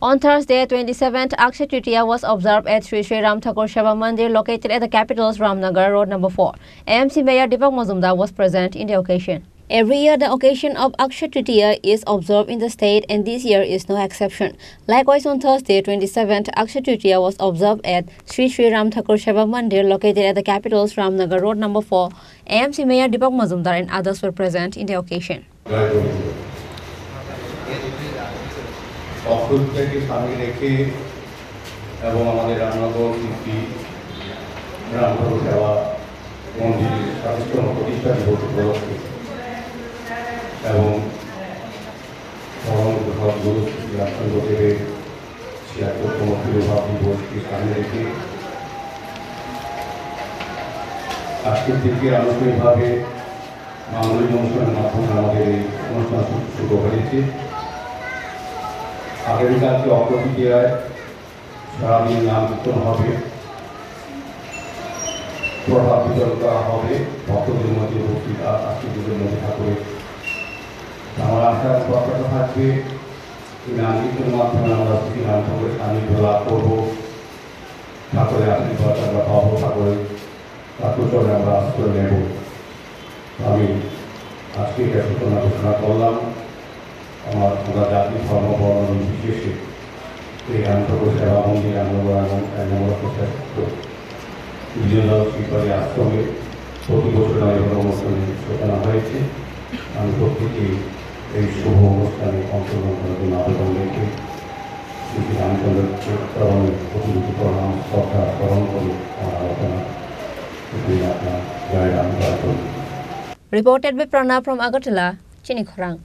On Thursday, 27th, Akshaya Tritiya was observed at Sri Sri Ram Thakur Seva Mandir located at the capital's Ramnagar Road number 4. AMC Mayor Deepak Mazumdar was present in the occasion. Every year, the occasion of Akshaya Tritiya is observed in the state, and this year is no exception. Likewise, on Thursday, 27th, Akshaya Tritiya was observed at Sri Sri Ram Thakur Seva Mandir located at the capital's Ramnagar Road number 4. AMC Mayor Deepak Mazumdar and others were present in the occasion. অক্ষরটাকে সামনে রেখে এবং আমাদের রামনগর কীর্তি রামনগর সেবা মন্দিরের ২৭তম প্রতিষ্ঠা দিবস উপলক্ষে এবং গুরু রামচন্দ্রদেবের ৭৬তম তিরোভাব দিবসকে সামনে রেখে আজকের থেকে আনুষ্ঠানিকভাবে মাঙ্গলিক অনুষ্ঠানের মাধ্যমে আমাদের এই অনুষ্ঠান শুরু হয়েছে। আগামীকালকে অক্ষয় তৃতীয়ায় সারাদিন নাম কীর্তন হবে, প্রভাব বিতরণ করা হবে ভক্তদের মধ্যে উপস্থিত আত্মীয়দের মধ্যে ঠাকুরের। আমার আশার প্রত্যাশা থাকবে এই নাম কীর্তনের মাধ্যমে আমরা শ্রী রাম ঠাকুরের সান্নিধ্য লাভ করবো, ঠাকুরের আশীর্বাদ আমরা পাবো, ঠাকুরের ঠাকুরচরণে আমরা আশ্রয় নেব। আমি আজকে এটা সূচনা ঘোষণা করলাম। আমরা জাতি ধর্ম বর্ণ নির্বিশেষে এই রামঠাকুর সেবা মন্দির বিজয়লাল শ্রীপালী আশ্রমে প্রতি বছর অনুষ্ঠানে সূচনা হয়েছে। আমি প্রত্যেকে এই শুভ অনুষ্ঠানে অংশগ্রহণ করার জন্য আবেদন রেখে শ্রী রামচন্দ্রের চরণের প্রতিনিধি প্রণাম শ্রদ্ধা স্মরণ করে আমার আলোচনা আপনার জয় Ram. Reported by Pranav from Agartala, Chini Khorang.